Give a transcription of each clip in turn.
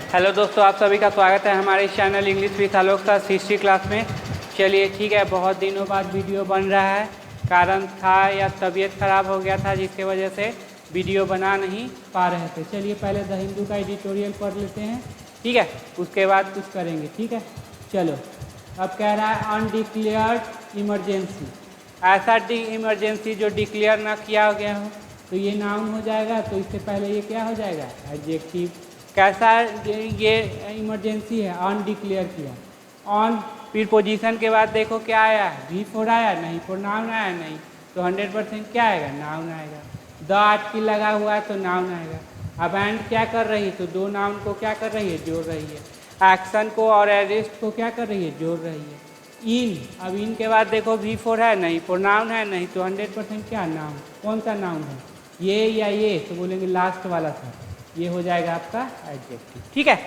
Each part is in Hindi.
हेलो दोस्तों, आप सभी का स्वागत है हमारे इस चैनल इंग्लिश विथ आलोक का हिस्ट्री क्लास में। चलिए ठीक है, बहुत दिनों बाद वीडियो बन रहा है। कारण था या तबीयत ख़राब हो गया था जिसके वजह से वीडियो बना नहीं पा रहे थे। चलिए पहले द हिंदू का एडिटोरियल पढ़ लेते हैं, ठीक है, उसके बाद कुछ करेंगे। ठीक है, चलो। अब कह रहा है अनडिक्लेयर्ड इमरजेंसी, ऐसा इमरजेंसी जो डिक्लेयर ना किया गया हो तो ये नाउन हो जाएगा। तो इससे पहले ये क्या हो जाएगा? एडजेक्टिव। कैसा ये इमरजेंसी है? अनडिक्लेयर किया। ऑन फिर पोजीशन के बाद देखो क्या आया है, भी फोर आया नहीं, प्रोनाउन आया नहीं, तो 100% क्या आएगा? नाउन आएगा। द आर्टिकल लगा हुआ है तो नाउन आएगा। अब एंड क्या कर रही है? तो दो नाउन को क्या कर रही है? जोड़ रही है। एक्शन को और अरेस्ट को क्या कर रही है? जोड़ रही है। इन, अब इन के बाद देखो भी फोर है नहीं, प्रोनाउन है नहीं, तो 100% क्या? नाउन। कौन सा नाउन है? ये या ये? तो बोलेंगे लास्ट वाला था, ये हो जाएगा आपका एडजेक्टिव। ठीक है,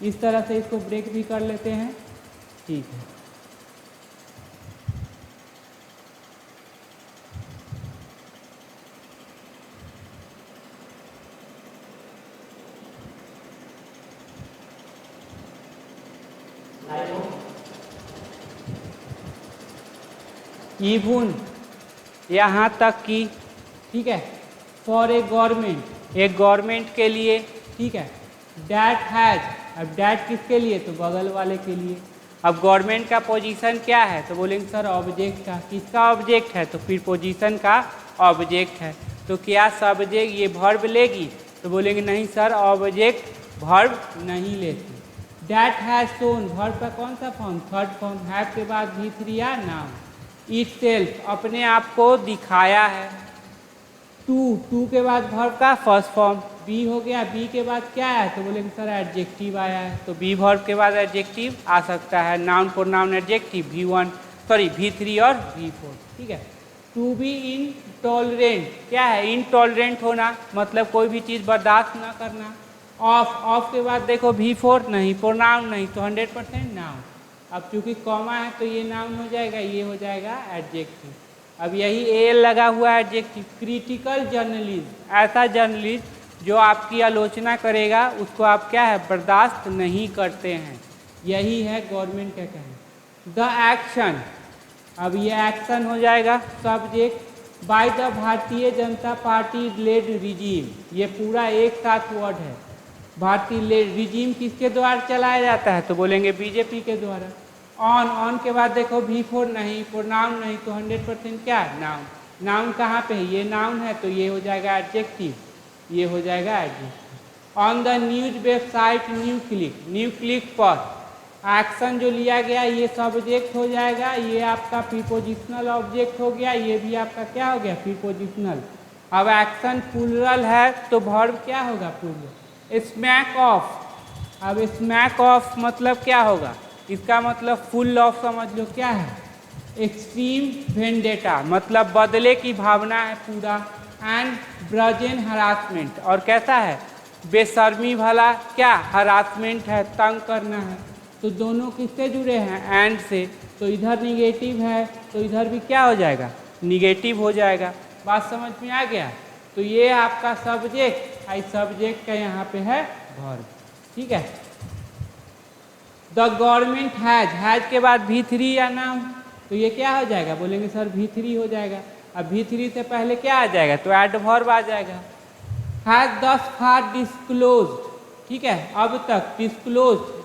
इस तरह से इसको ब्रेक भी कर लेते हैं। ठीक है, इवन यहाँ तक कि, ठीक है, फॉर ए गवर्नमेंट, एक गवर्नमेंट के लिए, ठीक है, डैट हैज, अब डैट किसके लिए? तो बगल वाले के लिए। अब गवर्नमेंट का पोजीशन क्या है? तो बोलेंगे सर ऑब्जेक्ट का। किसका ऑब्जेक्ट है? तो फिर पोजीशन का ऑब्जेक्ट है। तो क्या सब्जेक्ट ये वर्ब लेगी? तो बोलेंगे नहीं सर, ऑब्जेक्ट वर्ब नहीं लेती। डैट हैज शोन, वर्ब का कौन सा फॉर्म? Third form. हैव के बाद भी थ्री या नाउन। इट सेल्फ, अपने आप को दिखाया है। टू के बाद वर्ब का फर्स्ट फॉर्म। बी हो गया, बी के बाद क्या है? तो बोलेंगे सर एडजेक्टिव आया है। तो बी वर्ब के बाद एडजेक्टिव आ सकता है। Noun pronoun adjective V1, sorry V3 और V4। ठीक है। टू बी इनटॉलरेंट, क्या है? इनटॉलरेंट होना, मतलब कोई भी चीज़ बर्दाश्त ना करना। ऑफ के बाद देखो V4 नहीं, प्रोनाउन नहीं, तो 100% नाउन। अब चूंकि कॉमा है तो ये नाउन हो जाएगा, ये हो जाएगा एडजेक्टिव। अब यही एल लगा हुआ है एडजेक्टिव। क्रिटिकल जर्नलिज्म, ऐसा जर्नलिस्ट जो आपकी आलोचना करेगा उसको आप क्या है? बर्दाश्त नहीं करते हैं। यही है गवर्नमेंट का कहना। द एक्शन, अब ये एक्शन हो जाएगा subject. By the Bharatiya Janata party lead regime, ये पूरा एक साथ वर्ड है। भारतीय लेड रिजीम किसके द्वारा चलाया जाता है? तो बोलेंगे बीजेपी के द्वारा। ऑन के बाद देखो V4 नहीं, प्रोनाउन नहीं, तो 100% क्या? नाउन। नाउन कहाँ पे है? ये नाउन है, तो ये हो जाएगा एडजेक्टिव, ये हो जाएगा adjective. On the news website new click पर एक्शन जो लिया गया ये सब्जेक्ट हो जाएगा, ये आपका प्रीपोजिशनल ऑब्जेक्ट हो गया, ये भी आपका क्या हो गया? प्रीपोजिशनल। अब एक्शन प्लूरल है तो वर्ब क्या होगा? प्लूरल। स्मैक ऑफ, अब स्मैक ऑफ मतलब क्या होगा? इसका मतलब फुल ऑफ समझ लो क्या है? एक्सट्रीम वेंडेटा, मतलब बदले की भावना है पूरा। एंड ब्रजेन हरासमेंट, और कैसा है? बेशर्मी भला क्या? हरासमेंट है, तंग करना है। तो दोनों किससे जुड़े हैं? एंड से। तो इधर निगेटिव है तो इधर भी क्या हो जाएगा? निगेटिव हो जाएगा। बात समझ में आ गया? तो ये आपका सब्जेक्ट, इस सब्जेक्ट का यहाँ पे है वर्ब। ठीक है। द गवर्नमेंट हैज के बाद V3 या नाउन, तो ये क्या हो जाएगा? बोलेंगे सर V3 हो जाएगा। अब V3 से पहले क्या आ जाएगा? तो एडवर्ब आ जाएगा। हैज दस फार डिस्क्लोज्ड, ठीक है, अब तक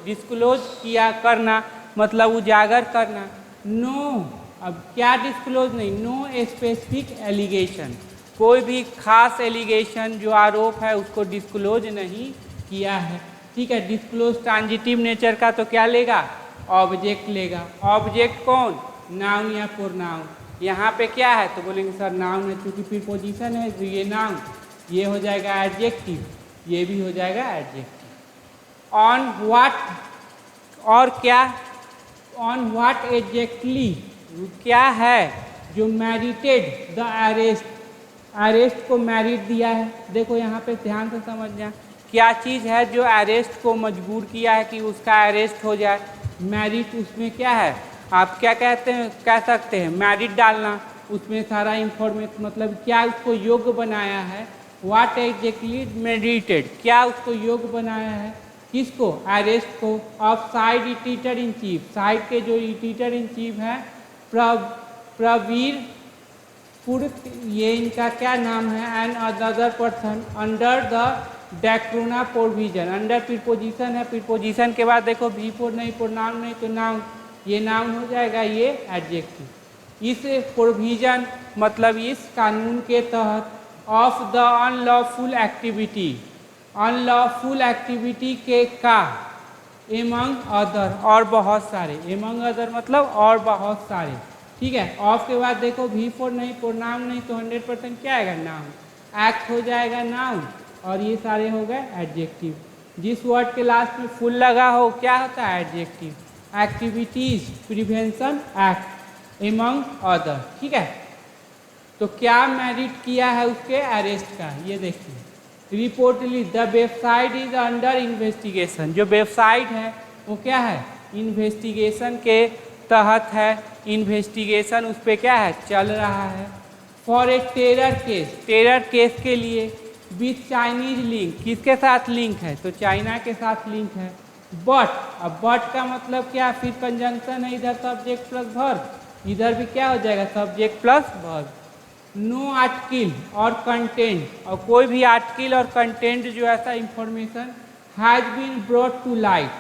डिस्क्लोज किया, करना मतलब उजागर करना। नो, अब क्या डिस्क्लोज नहीं? नो स्पेसिफिक एलिगेशन, कोई भी खास एलिगेशन जो आरोप है उसको डिस्क्लोज नहीं किया है। ठीक है। डिस्क्लोज ट्रांजिटिव नेचर का तो क्या लेगा? ऑब्जेक्ट लेगा। ऑब्जेक्ट कौन? नाउन या प्रोनाउन। यहाँ पे क्या है? तो बोलेंगे सर नाउन है, क्योंकि प्रीपोजिशन है तो ये नाउन, ये हो जाएगा एडजेक्टिव, ये भी हो जाएगा एडजेक्टिव। ऑन व्हाट, और क्या? ऑन व्हाट एग्जैक्टली, क्या है जो मैरिटेड द अरेस्ट, अरेस्ट को मैरिट दिया है। देखो यहाँ पे ध्यान से समझना, क्या चीज़ है जो अरेस्ट को मजबूर किया है कि उसका अरेस्ट हो जाए? मैरिट, उसमें क्या है? आप क्या कहते हैं, कह सकते हैं मैरिट डालना, उसमें सारा इंफॉर्मेशन, मतलब क्या उसको योग्य बनाया है। व्हाट एग्जैक्टली मेरिटेड, क्या उसको योग्य बनाया है किसको? अरेस्ट को of side editor in chief, side के जो एडिटर इन चीफ हैं प्रवीर पुर, ये इनका क्या नाम है, and other person under the draconian provision, under preposition है, प्रीपोजिशन के बाद देखो V4 नहीं, प्रोनाउन नहीं, तो नाउन, ये नाउन हो जाएगा, ये एडजेक्टिव। इस प्रोविजन मतलब इस कानून के तहत of the unlawful activity, unlawful activity के का, एमंग अदर, और बहुत सारे, एमंग अदर मतलब और बहुत सारे, ठीक है। ऑफ के बाद देखो V4 नहीं, प्रोनाउन नहीं, तो 100% क्या आएगा? नाउन, एक्ट हो जाएगा नाउन, और ये सारे हो गए एडजेक्टिव। जिस वर्ड के लास्ट में फुल लगा हो क्या होता है? Adjective. Activities, prevention, act, among other, ठीक है। तो क्या मेरिट किया है उसके? अरेस्ट का। ये देखिए, reportedly the website is under investigation, जो वेबसाइट है वो क्या है? इन्वेस्टिगेशन के तहत है, इन्वेस्टिगेशन उस पर क्या है? चल रहा है। For a terror case, terror case के लिए विथ चाइनीज लिंक, किसके साथ लिंक है? तो चाइना के साथ लिंक है। बट, अब बट का मतलब क्या? फिर कंजंक्शन है, इधर सब्जेक्ट प्लस वर्ब, इधर भी क्या हो जाएगा? Subject plus verb. No article और कंटेंट, और कोई भी आर्टिकल और कंटेंट जो ऐसा information has been brought to light,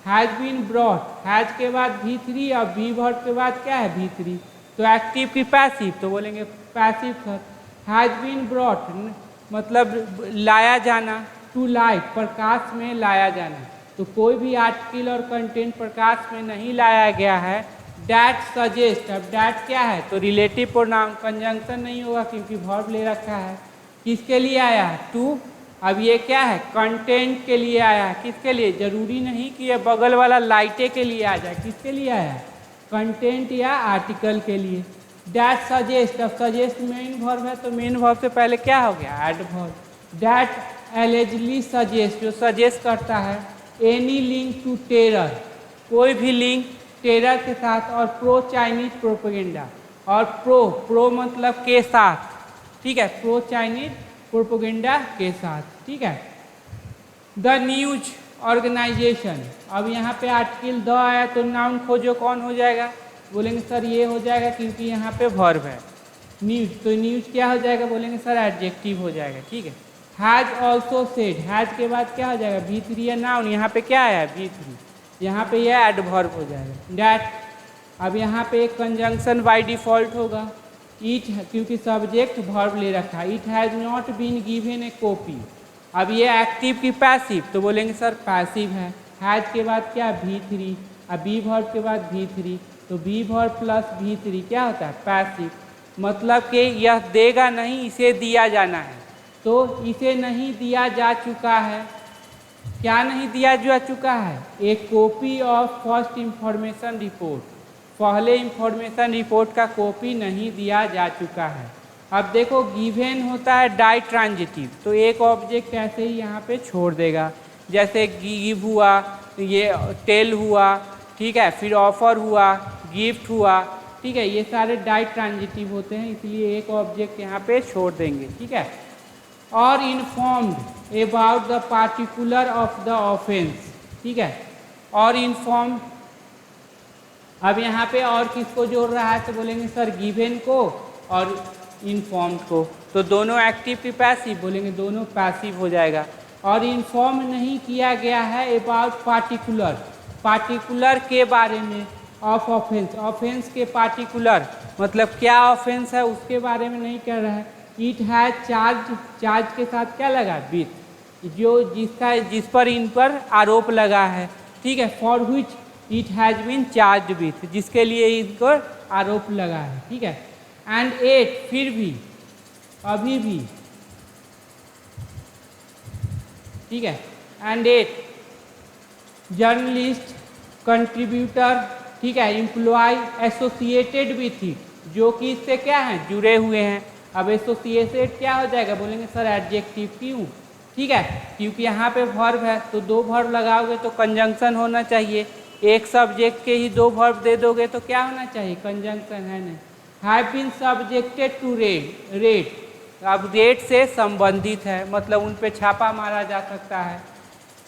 has been brought, has के बाद V3 और बी वर्ब के बाद क्या है? V3, तो एक्टिव की पैसिव, तो बोलेंगे passive sir. Has been brought मतलब लाया जाना, टू लाइट प्रकाश में लाया जाना, तो कोई भी आर्टिकल और कंटेंट प्रकाश में नहीं लाया गया है। डैट सजेस्ट, अब डैट क्या है? तो रिलेटिव प्रोनाउन, कंजंक्शन नहीं होगा क्योंकि वर्ब ले रखा है। किसके लिए आया है? टू। अब ये क्या है? कंटेंट के लिए आया है। किसके लिए? जरूरी नहीं कि ये बगल वाला लाइटे के लिए आ जाए, किसके लिए आया है? कंटेंट या आर्टिकल के लिए। डैट सजेस्ट, अब सजेस्ट मेन वर्ब है तो मेन वर्ब से पहले क्या हो गया? एडवर्ब। डैट एलिजिबली सजेस्ट, जो सजेस्ट करता है। एनी लिंक टू टेरर, कोई भी लिंक टेरर के साथ, और प्रो चाइनीज प्रोपेगेंडा, और प्रो मतलब के साथ, ठीक है, प्रो चाइनीज प्रोपेगेंडा के साथ, ठीक है। द न्यूज ऑर्गेनाइजेशन, अब यहाँ पे आर्टिकल द आया तो नाउन खोजो, कौन हो जाएगा? बोलेंगे सर ये हो जाएगा क्योंकि यहाँ पे वर्ब है। न्यूज, तो न्यूज क्या हो जाएगा? बोलेंगे सर एडजेक्टिव हो जाएगा, ठीक है। हैज ऑल्सो सेड, हैज के बाद क्या हो जाएगा? V3 या नाउन, यहाँ पे क्या आया? V3, यहाँ पे यह एडवर्ब हो जाएगा। डैट, अब यहाँ पे एक कंजंक्शन बाय डिफॉल्ट होगा। इट, क्योंकि सब्जेक्ट वर्ब ले रखा है। It has not been given a copy, अब ये एक्टिव की पैसिव, तो बोलेंगे सर पैसिव है। हैज के बाद क्या? V3, अब बी वर्ब के बाद V3, तो बी वर्ब प्लस V3 क्या होता है? पैसिव। मतलब कि यह देगा नहीं, इसे दिया जाना है, तो इसे नहीं दिया जा चुका है। क्या नहीं दिया जा चुका है? एक copy of first information report, पहले इंफॉर्मेशन रिपोर्ट का कॉपी नहीं दिया जा चुका है। अब देखो गिवन होता है डाई ट्रांजिटिव, तो एक ऑब्जेक्ट ऐसे ही यहाँ पे छोड़ देगा, जैसे गिव हुआ, ये टेल हुआ, ठीक है, फिर ऑफर हुआ, गिफ्ट हुआ, ठीक है, ये सारे डाई ट्रांजिटिव होते हैं, इसलिए एक ऑब्जेक्ट यहाँ पे छोड़ देंगे, ठीक है। और informed about the particular of the offence, ठीक है, और इन्फॉर्म, अब यहाँ पे और किसको जोड़ रहा है? तो बोलेंगे सर गिवन को और इन्फॉर्म्ड को, तो दोनों एक्टिव की पैसिव, बोलेंगे दोनों पैसिव हो जाएगा। और इन्फॉर्म नहीं किया गया है अबाउट पार्टिकुलर, पार्टिकुलर के बारे में, ऑफ ऑफेंस, ऑफेंस के पार्टिकुलर मतलब क्या ऑफेंस है उसके बारे में नहीं कर रहा है। इट हैज चार्ज, चार्ज के साथ क्या लगा? विथ, जो जिस पर इन पर आरोप लगा है, ठीक है, for which it has been charged with, जिसके लिए इनको आरोप लगा है, ठीक है। एंड एट, फिर भी, अभी भी, ठीक है। एंड एट, जर्नलिस्ट, कंट्रीब्यूटर, ठीक है, एम्प्लॉय एसोसिएटेड विथ इट, जो कि इससे क्या है? जुड़े हुए हैं। अब एसोसिएटेड क्या हो जाएगा? बोलेंगे सर एडजेक्टिव, क्यों? ठीक है, क्योंकि यहाँ पे वर्ब है, तो दो वर्ब लगाओगे तो कंजंक्शन होना चाहिए, एक सब्जेक्ट के ही दो वर्ब दे दोगे तो क्या होना चाहिए? कंजंक्शन है नहीं। Have been subjected to raid, अब रेड से संबंधित है, मतलब उन पे छापा मारा जा सकता है।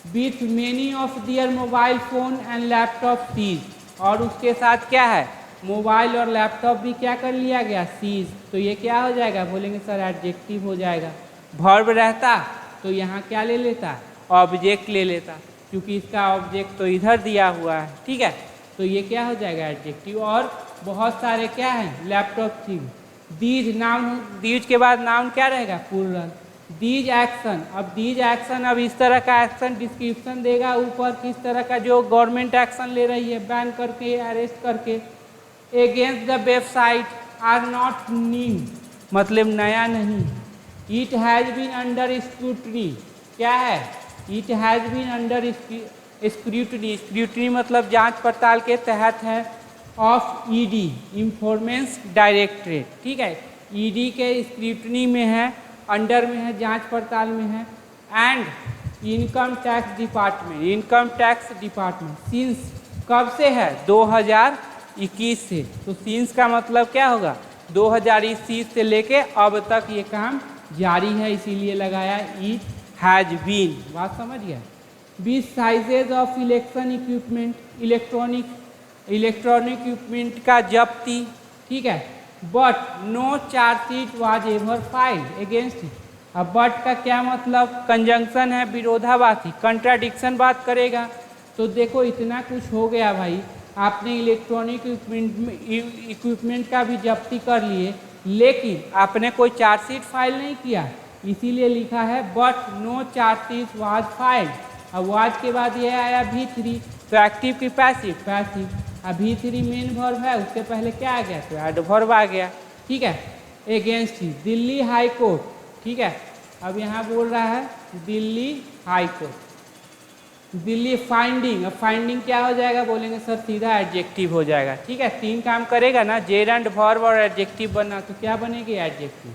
With many of their mobile phone and laptop seize, और उसके साथ क्या है, मोबाइल और लैपटॉप भी क्या कर लिया गया, सीज। तो ये क्या हो जाएगा, बोलेंगे सर एडजेक्टिव हो जाएगा। वर्ब रहता तो यहाँ क्या ले लेता, ऑब्जेक्ट ले लेता, क्योंकि इसका ऑब्जेक्ट तो इधर दिया हुआ है, ठीक है। तो ये क्या हो जाएगा, एडजेक्टिव। और बहुत सारे क्या हैं, लैपटॉप थी। दीज नाउन, दीज के बाद नाउन क्या रहेगा, प्लूरल। दीज एक्शन, अब दीज एक्शन, अब इस तरह का एक्शन डिस्क्रिप्शन देगा ऊपर, किस तरह का, जो गवर्नमेंट एक्शन ले रही है, बैन करके, अरेस्ट करके। Against the website are not new, मतलब नया नहीं। It has been under scrutiny, क्या है, it has been under scrutiny, scrutiny मतलब जांच पड़ताल के तहत है, ऑफ ईडी इंफॉर्मेंस डायरेक्टरेट, ठीक है। ईडी के स्क्रूटनी में है, अंडर में है, जांच पड़ताल में है। And income tax department, income tax department since कब से है, 2021 से। तो सिंस का मतलब क्या होगा, 2021 से लेके अब तक ये काम जारी है, इसीलिए लगाया इट हैज बीन। बात समझ गया। 20 seizes of election equipment, electronic equipment का जब्ती, ठीक है। But no chargesheet was ever filed against it. अब बट का क्या मतलब, कंजंक्शन है, विरोधाभासी, कंट्राडिक्शन बात करेगा। तो देखो इतना कुछ हो गया भाई, आपने इलेक्ट्रॉनिक इक्विपमेंट का भी जब्ती कर लिए, लेकिन आपने कोई चार्जशीट फाइल नहीं किया, इसीलिए लिखा है but no chargesheet was filed. अब वाज के बाद ये आया V3, तो एक्टिव की पैसिव, पैसिव। अब V3 मेन वर्ब है, उससे पहले क्या आ गया, तो एडवर्ब आ गया, ठीक है। अगेंस्ट ही दिल्ली हाई कोर्ट, ठीक है। अब यहाँ बोल रहा है Delhi high court, Delhi finding. अब फाइंडिंग क्या हो जाएगा, बोलेंगे सर सीधा एडजेक्टिव हो जाएगा, ठीक है। 3 काम करेगा ना, जेरंड, वर्ब और एडजेक्टिव बनना, तो क्या बनेगी, एडजेक्टिव।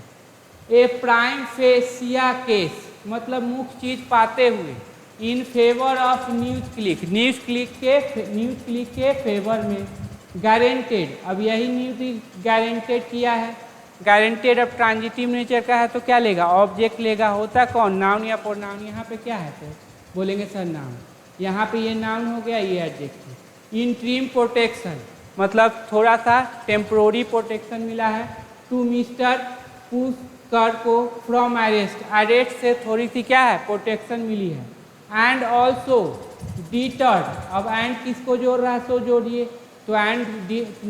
ए प्राइम फेसिया केस, मतलब मुख्य चीज पाते हुए, in favour of news click, news click के फेवर में। गारंटेड, अब यही न्यूज गारंटेड किया है, गारंटेड अब ट्रांजिटिव नेचर का है, तो क्या लेगा, ऑब्जेक्ट लेगा। होता कौन, नाउन या प्रोनाउन। यहाँ पे क्या है, तो बोलेंगे सर नाउन, यहाँ पे ये नाउन हो गया, ये एडजेक्टिव। इंट्रीम प्रोटेक्शन, मतलब थोड़ा सा टेम्पोररी प्रोटेक्शन मिला है टू मिस्टर पुष्कर को फ्रॉम अरेस्ट, अरेस्ट से थोड़ी सी क्या है, प्रोटेक्शन मिली है। एंड ऑल्सो डिटर्ड, अब एंड किसको जोड़ रहा है, सो जोड़िए, तो एंड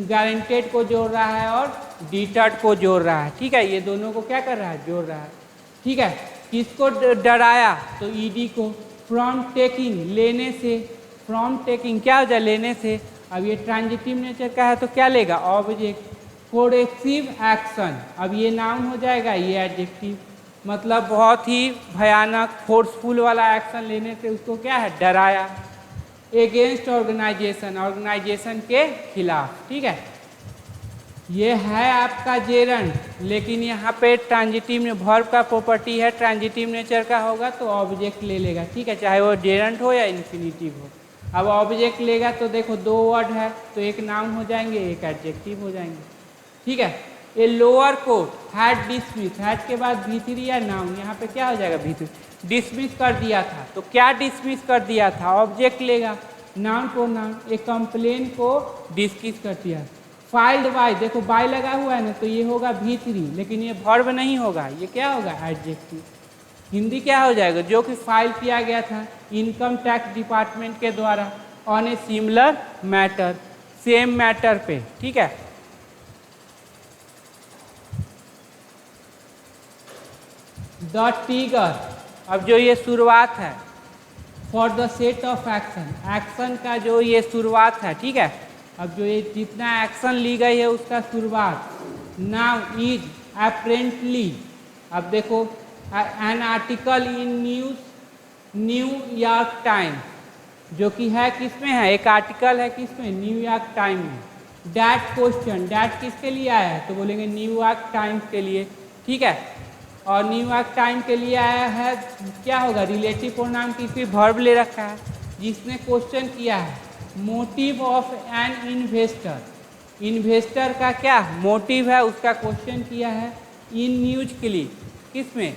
गारंटेड को जोड़ रहा है और डिटर्ड को जोड़ रहा है, ठीक है। ये दोनों को क्या कर रहा है, जोड़ रहा है, ठीक है। किसको डराया, तो ईडी को। फ्रॉम टेकिंग, लेने से, फ्रॉम टेकिंग क्या हो जाए, लेने से। अब ये ट्रांजिटिव नेचर का है, तो क्या लेगा, ऑब्जेक्ट। कोरेक्सिव एक्शन, अब ये नाउन हो जाएगा, ये एडजेक्टिव, मतलब बहुत ही भयानक फोर्सफुल वाला एक्शन लेने से उसको क्या है, डराया। एगेंस्ट ऑर्गेनाइजेशन, ऑर्गेनाइजेशन के खिलाफ, ठीक है। ये है आपका जेरंड, लेकिन यहाँ पे ट्रांजिटिव वर्ब का प्रॉपर्टी है, ट्रांजिटिव नेचर का होगा तो ऑब्जेक्ट ले लेगा, ठीक है, चाहे वो जेरंड हो या इन्फिनिटिव हो। अब ऑब्जेक्ट लेगा तो देखो 2 वर्ड है, तो एक नाउन हो जाएंगे, एक एडजेक्टिव हो जाएंगे, ठीक है। A lower court had dismiss, had के बाद V3 या नाउन, यहाँ पे क्या हो जाएगा, V3, डिसमिस कर दिया था। तो क्या डिसमिस कर दिया था, ऑब्जेक्ट लेगा, नाउन प्रोनाउन। ए कंप्लेन को डिस्कस कर दिया। फाइल्ड बाय, देखो बाय लगा हुआ है ना, तो ये होगा V3, लेकिन ये वर्ब नहीं होगा, ये क्या होगा, एडजेक्टिव। हिंदी क्या हो जाएगा, जो कि फाइल किया गया था इनकम टैक्स डिपार्टमेंट के द्वारा on a similar matter, same matter पे, ठीक है। द ट्रिगर, अब जो ये शुरुआत है, for the set of action, action का जो ये शुरुआत है, ठीक है। अब जो ये जितना एक्शन ली गई है उसका शुरुआत, नाउ इज अप्रेंटली, अब देखो an article in New York times, जो कि है किसमें है, एक आर्टिकल है किसमें, न्यूयॉर्क टाइम में। डैट क्वेश्चन, डैट किसके लिए आया है, तो बोलेंगे न्यूयॉर्क टाइम्स के लिए, ठीक है। और न्यूयॉर्क टाइम के लिए आया है, क्या होगा, रिलेटिव प्रोनाउन की वर्ब ले रखा है, जिसने क्वेश्चन किया है। Motive of an investor, investor का क्या मोटिव है, उसका क्वेश्चन किया है। इन न्यूज क्लिक, किसमें,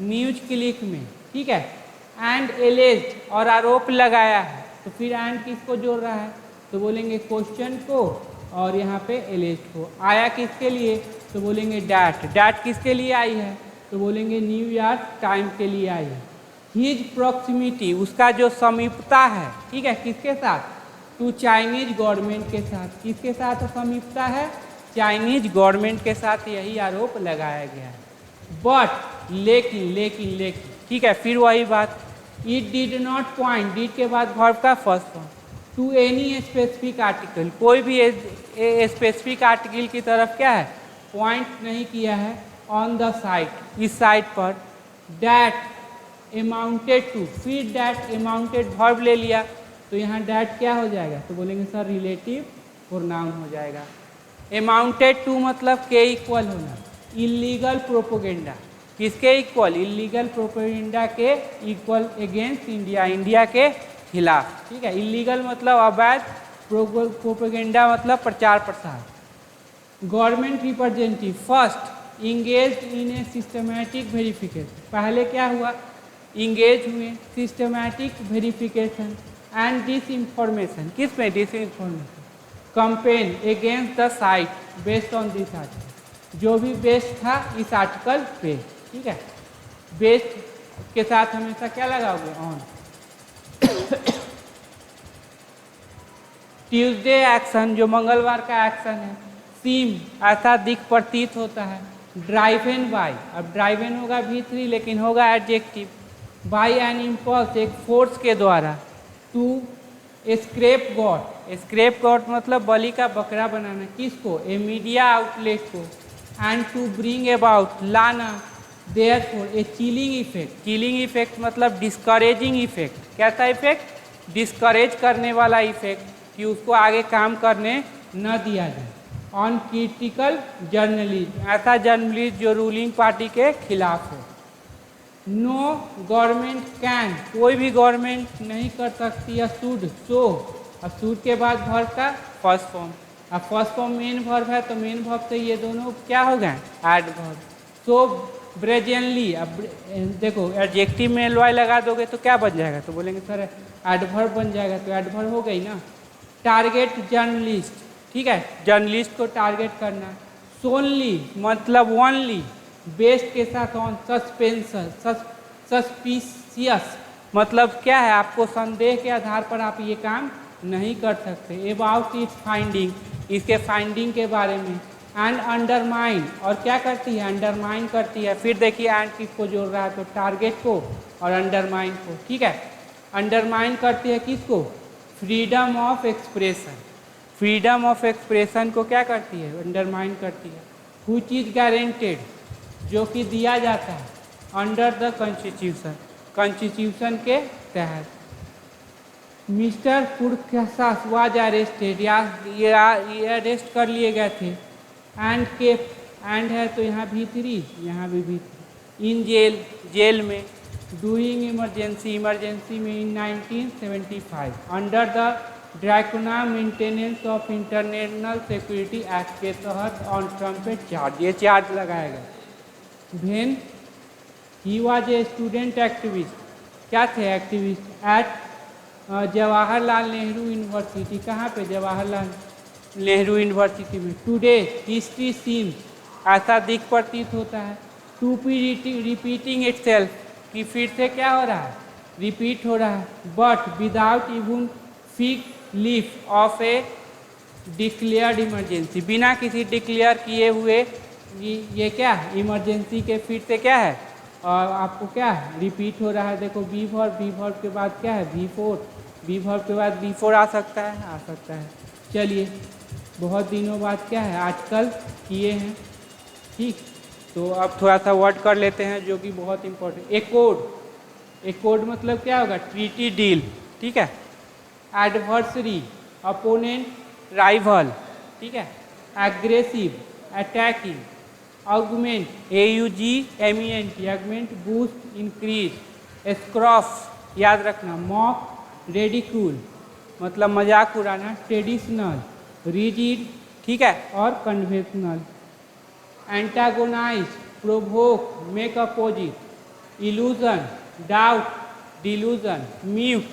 न्यूज क्लिक में, ठीक है। एंड एलेज्ड और आरोप लगाया है, तो फिर एंड किसको जोड़ रहा है, तो बोलेंगे क्वेश्चन को और यहाँ पे एलेज्ड को। आया किसके लिए, तो बोलेंगे डैट। डैट किसके लिए आई है, तो बोलेंगे न्यूयॉर्क टाइम के लिए आई है। हिज प्रॉक्सिमिटी, उसका जो समीपता है, ठीक है, किसके साथ, टू चाइनीज गवर्नमेंट के साथ। किसके साथ समीपता है, चाइनीज गवर्नमेंट के साथ, यही आरोप लगाया गया है। बट लेकिन लेकिन लेकिन, ठीक है, फिर वही बात, it did not point, did के बाद वर्ब का first form, to any specific article, कोई भी स्पेसिफिक आर्टिकल की तरफ क्या है, पॉइंट नहीं किया है, ऑन द साइट, इस साइट पर, डैट अमाउंटेड टू, फिर डैट अमाउंटेड वर्ब ले लिया, तो यहाँ डैट क्या हो जाएगा, तो बोलेंगे सर रिलेटिव प्रोनाउन हो जाएगा। अमाउंटेड टू मतलब के इक्वल होना, इलीगल प्रोपोगेंडा, किसके इक्वल, इलीगल प्रोपोगेंडा के इक्वल अगेंस्ट इंडिया, इंडिया के खिलाफ, ठीक है। इलीगल मतलब अवैध, प्रोपोगेंडा मतलब प्रचार प्रसार। Government representative first engage in a systematic verification, पहले क्या हुआ, इंगेज हुए systematic verification and disinformation, किस में, disinformation, campaign against the site based on this article, जो भी बेस्ड था इस आर्टिकल पे, ठीक है। बेस्ड के साथ हमेशा क्या लगाओगे, ऑन। ट्यूसडे एक्शन, जो मंगलवार का एक्शन है, सीम ऐसा दिख प्रतीत होता है, ड्राइवन बाय, अब ड्राइवन होगा V3 लेकिन होगा एडजेक्टिव, बाय एन इम्पल्स, एक फोर्स के द्वारा, to scapegoat, scapegoat मतलब बलि का बकरा बनाना, किसको, ए मीडिया आउटलेट को, एंड टू ब्रिंग अबाउट, लाना, therefore a chilling effect, chilling effect मतलब डिस्करेजिंग इफेक्ट, कैसा इफेक्ट, डिस्करेज करने वाला इफेक्ट, कि उसको आगे काम करने न दिया जाए, ऑन क्रिटिकल जर्नलिज्म, ऐसा जर्नलिस्ट जो रूलिंग पार्टी के खिलाफ हो। नो गवर्नमेंट कैन, कोई भी गवर्नमेंट नहीं कर सकती, या शुड, सो, और शुड के बाद वर्ब का फर्स्ट फॉर्म, अब फर्स्ट फॉर्म मेन वर्ब है तो मेन वर्ब से ये दोनों क्या हो गए, एडवर्ब। सो ब्रेजेंटली, अब देखो एडजेक्टिव में एल वाई लगा दोगे तो क्या बन जाएगा, तो बोलेंगे सर एडवर्ब बन जाएगा, तो एडवर्ब हो गई ना। टारगेट जर्नलिस्ट, ठीक है, जर्नलिस्ट को टारगेट करना। सोनली मतलब ओनली, बेस्ड के साथ ऑन, सस्पेंशन, सस्पिशियस मतलब क्या है, आपको संदेह के आधार पर आप ये काम नहीं कर सकते। अबाउट इट्स फाइंडिंग, इसके फाइंडिंग के बारे में। एंड अंडरमाइन, और क्या करती है, अंडरमाइन करती है। फिर देखिए एंड किसको जोड़ रहा है, तो टारगेट को और अंडरमाइन को, ठीक है। अंडरमाइन करती है किसको, freedom of expression, freedom of expression को क्या करती है, अंडरमाइन करती है। व्हिच इज गारंटेड, जो कि दिया जाता है, अंडर द कॉन्स्टिट्यूशन, कॉन्स्टिट्यूशन के तहत। मिस्टर पुरकासास वाज अरेस्टेड, ये अरेस्ट कर लिए गए थे। एंड के, एंड है तो यहाँ V3, यहाँ भी V3, इन जेल, जेल में। डूइंग इमरजेंसी, इमरजेंसी में in 1975, under the draconian maintenance of international security act के तहत ऑन ट्रम्पेट चार्ज, ये चार्ज लगाया गया। When he was a student activist, क्या थे activist, at Jawaharlal Nehru university, कहाँ पे, जवाहरलाल नेहरू यूनिवर्सिटी में। टुडे हिस्ट्री सीम्स, ऐसा दिख प्रतीत होता है, टू बी रिपीटिंग इटसेल्फ, कि फिर से क्या हो रहा है, रिपीट हो रहा है। But without even fig leaf of A declared emergency, बिना किसी डिक्लेयर किए हुए ये क्या इमरजेंसी के फिर से क्या है, और आपको क्या है रिपीट हो रहा है। देखो बी वर्ब के बाद क्या है, V4, बी वर्ब के बाद V4 आ सकता है, चलिए बहुत दिनों बाद क्या है, आजकल किए हैं, ठीक। तो अब थोड़ा सा वर्ड कर लेते हैं जो कि बहुत इंपॉर्टेंट। एकोड मतलब क्या होगा, ट्रीटी डील, ठीक है। एडवर्सरी, अपोनेंट, राइवल, ठीक है। Aggressive, attacking. Augment, AUGMENT, augment, boost, increase. Scoff, याद रखना। मॉक, रेडिक्यूल मतलब मजाक उड़ाना। ट्रेडिशनल, रिजिड, ठीक है, और conventional. Antagonize, provoke, make opposite. Illusion, doubt, delusion, mute,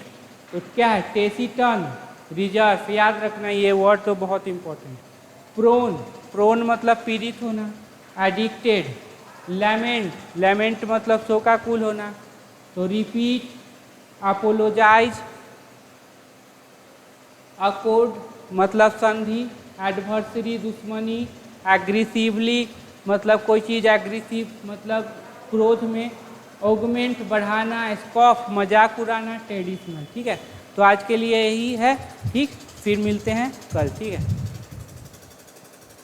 तो क्या है टेसिटन, रिजर्व, याद रखना ये वर्ड तो बहुत इंपॉर्टेंट। प्रोन, प्रोन मतलब पीड़ित होना। एडिक्टेड, लैमेंट, लैमेंट मतलब शोकाकुल होना। तो रिपीट, अपोलोजाइज, अकोर्ड मतलब संधि, एडवर्सरी दुश्मनी, एग्रेसिवली मतलब कोई चीज़ एग्रेसिव मतलब क्रोध में, ऑगमेंट बढ़ाना, स्कॉफ मजाक उड़ाना, ट्रेडिशनल। ठीक है, तो आज के लिए यही है। ठीक, फिर मिलते हैं कल। ठीक है।